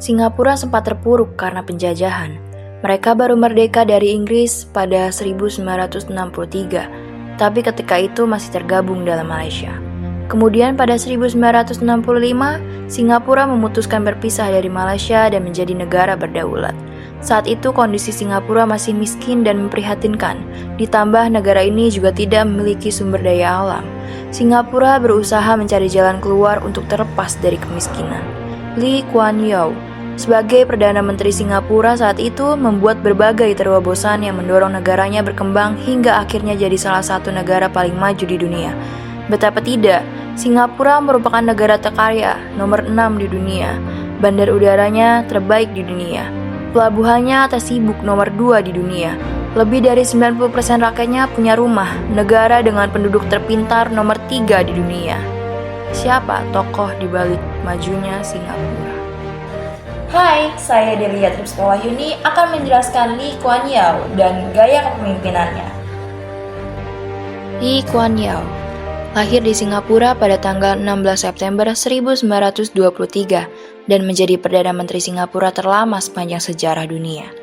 Singapura sempat terpuruk karena penjajahan. Mereka baru merdeka dari Inggris pada 1963, tapi ketika itu masih tergabung dalam Malaysia. Kemudian pada 1965, Singapura memutuskan berpisah dari Malaysia dan menjadi negara berdaulat. Saat itu kondisi Singapura masih miskin dan memprihatinkan, ditambah negara ini juga tidak memiliki sumber daya alam. Singapura berusaha mencari jalan keluar untuk terlepas dari kemiskinan. Lee Kuan Yew sebagai Perdana Menteri Singapura saat itu membuat berbagai terobosan yang mendorong negaranya berkembang hingga akhirnya jadi salah satu negara paling maju di dunia. Betapa tidak, Singapura merupakan negara terkaya nomor 6 di dunia. Bandar udaranya terbaik di dunia. Pelabuhannya tersibuk nomor 2 di dunia. Lebih dari 90% rakyatnya punya rumah. Negara dengan penduduk terpintar nomor 3 di dunia. Siapa tokoh di balik majunya Singapura? Hai, saya Delia Tripswahyuni akan menjelaskan Lee Kuan Yew dan gaya kepemimpinannya. Lee Kuan Yew lahir di Singapura pada tanggal 16 September 1923 dan menjadi Perdana Menteri Singapura terlama sepanjang sejarah dunia.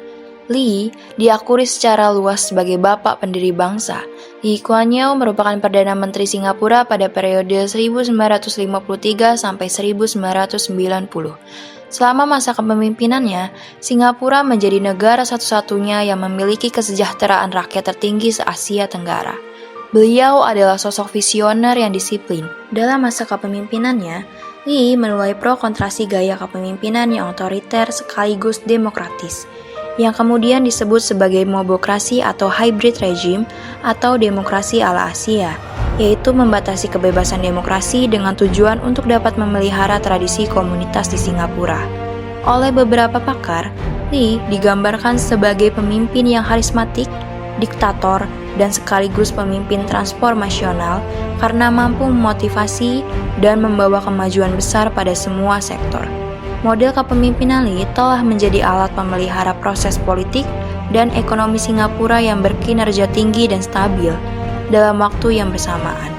Lee diakui secara luas sebagai bapak pendiri bangsa. Lee Kuan Yew merupakan Perdana Menteri Singapura pada periode 1953 sampai 1990. Selama masa kepemimpinannya, Singapura menjadi negara satu-satunya yang memiliki kesejahteraan rakyat tertinggi se-Asia Tenggara. Beliau adalah sosok visioner yang disiplin. Dalam masa kepemimpinannya, Lee menuai pro kontrasi gaya kepemimpinan yang otoriter sekaligus demokratis, yang kemudian disebut sebagai mobokrasi atau hybrid regime atau demokrasi ala Asia, yaitu membatasi kebebasan demokrasi dengan tujuan untuk dapat memelihara tradisi komunitas di Singapura. Oleh beberapa pakar, Lee digambarkan sebagai pemimpin yang karismatik, diktator, dan sekaligus pemimpin transformasional karena mampu memotivasi dan membawa kemajuan besar pada semua sektor. Model kepemimpinan Lee telah menjadi alat pemelihara proses politik dan ekonomi Singapura yang berkinerja tinggi dan stabil dalam waktu yang bersamaan.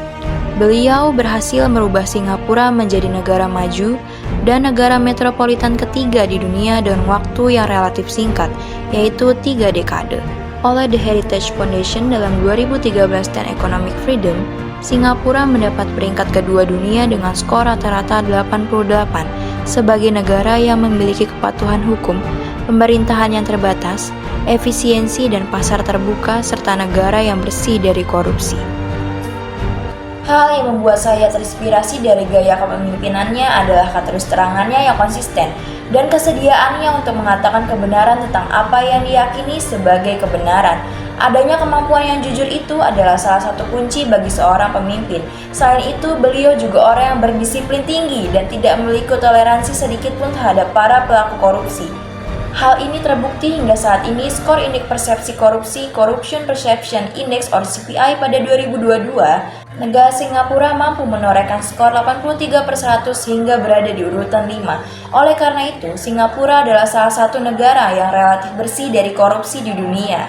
Beliau berhasil merubah Singapura menjadi negara maju dan negara metropolitan ketiga di dunia dengan waktu yang relatif singkat, yaitu 3 dekade. Oleh The Heritage Foundation dalam 2013 dan Economic Freedom, Singapura mendapat peringkat kedua dunia dengan skor rata-rata 88 sebagai negara yang memiliki kepatuhan hukum, pemerintahan yang terbatas, efisiensi dan pasar terbuka, serta negara yang bersih dari korupsi. Hal yang membuat saya terinspirasi dari gaya kepemimpinannya adalah keterus-terangannya yang konsisten dan kesediaannya untuk mengatakan kebenaran tentang apa yang diyakini sebagai kebenaran. Adanya kemampuan yang jujur itu adalah salah satu kunci bagi seorang pemimpin. Selain itu, beliau juga orang yang berdisiplin tinggi dan tidak memiliki toleransi sedikit pun terhadap para pelaku korupsi. Hal ini terbukti hingga saat ini skor indeks persepsi korupsi Corruption Perception Index or CPI pada 2022, negara Singapura mampu menorehkan skor 83/100 hingga berada di urutan 5. Oleh karena itu, Singapura adalah salah satu negara yang relatif bersih dari korupsi di dunia.